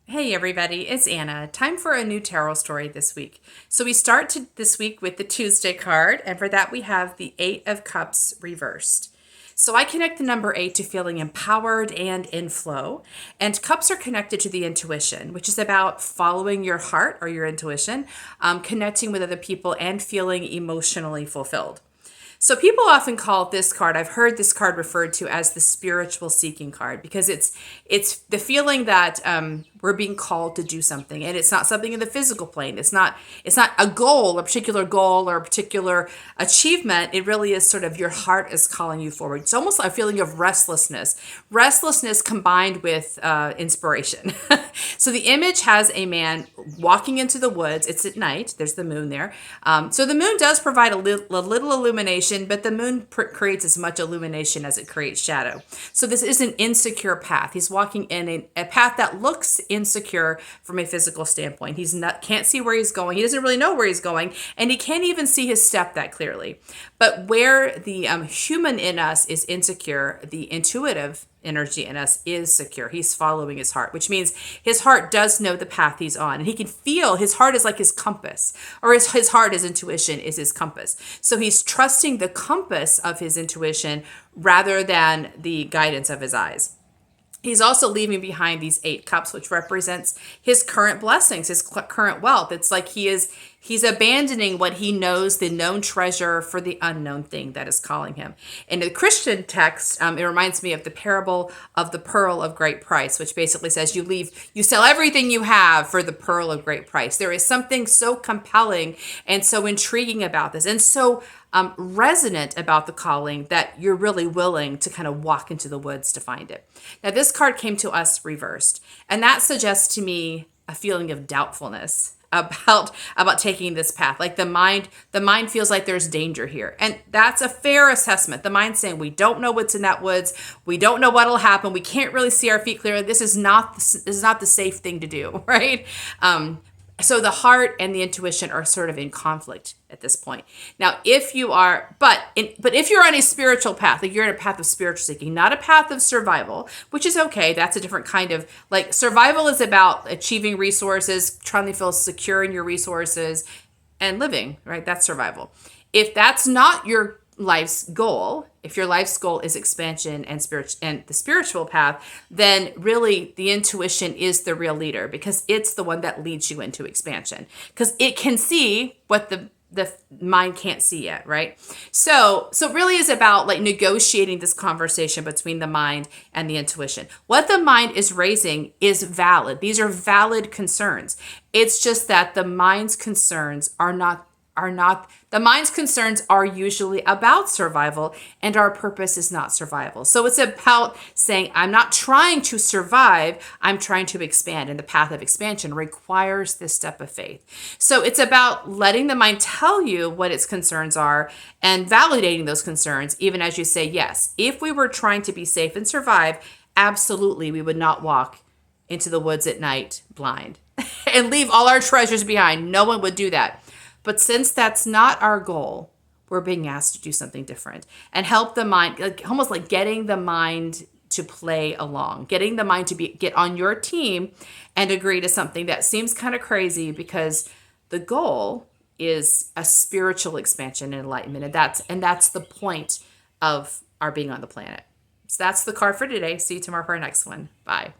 Hey everybody, it's Anna. Time for a new tarot story this week. So we start this week with the Tuesday card, and for that we have the Eight of Cups reversed. So I connect the number 8 to feeling empowered and in flow, and cups are connected to the intuition, which is about following your heart or your intuition, connecting with other people, and feeling emotionally fulfilled. So people often call this card, I've heard this card referred to as the spiritual seeking card because it's the feeling that we're being called to do something, and it's not something in the physical plane. It's not a goal, a particular goal or a particular achievement. It really is sort of your heart is calling you forward. It's almost a feeling of restlessness combined with inspiration. So the image has a man walking into the woods. It's at night. There's the moon there. So the moon does provide a little illumination, but the moon creates as much illumination as it creates shadow. So this is an insecure path. He's walking in a path that looks insecure from a physical standpoint. Can't see where he's going. He doesn't really know where he's going, and he can't even see his step that clearly. But where the human in us is insecure, the intuitive energy in us is secure. He's following his heart, which means his heart does know the path he's on. And he can feel his heart is like his compass, or his heart, his intuition is his compass. So he's trusting the compass of his intuition rather than the guidance of his eyes. He's also leaving behind these 8 cups, which represents his current blessings, his current wealth. It's like he's abandoning what he knows, the known treasure, for the unknown thing that is calling him. In the Christian text, it reminds me of the parable of the pearl of great price, which basically says you sell everything you have for the pearl of great price. There is something so compelling and so intriguing about this, and so resonant about the calling, that you're really willing to kind of walk into the woods to find it. Now, this card came to us reversed, and that suggests to me a feeling of doubtfulness about taking this path. Like the mind feels like there's danger here, and that's a fair assessment. The mind's saying we don't know what's in that woods, we don't know what'll happen, we can't really see our feet clearly. This is not the safe thing to do, right? So the heart and the intuition are sort of in conflict at this point. Now, if you are, but if you're on a spiritual path, like you're in a path of spiritual seeking, not a path of survival, which is okay. That's a different kind of, like, survival is about achieving resources, trying to feel secure in your resources and living, right? That's survival. If that's not your life's goal, if your life's goal is expansion and the spiritual path, then really the intuition is the real leader, because it's the one that leads you into expansion, because it can see what the mind can't see yet, right? So it really is about like negotiating this conversation between the mind and the intuition. What the mind is raising is valid. These are valid concerns. It's just that the mind's concerns are not the mind's concerns are usually about survival, and our purpose is not survival. So it's about saying, I'm not trying to survive, I'm trying to expand, and the path of expansion requires this step of faith. So it's about letting the mind tell you what its concerns are and validating those concerns, even as you say, yes, if we were trying to be safe and survive, absolutely we would not walk into the woods at night blind and leave all our treasures behind. No one would do that. But since that's not our goal, we're being asked to do something different and help the mind, like, almost like getting the mind to play along, getting the mind to get on your team and agree to something that seems kind of crazy, because the goal is a spiritual expansion and enlightenment. And that's the point of our being on the planet. So that's the card for today. See you tomorrow for our next one. Bye.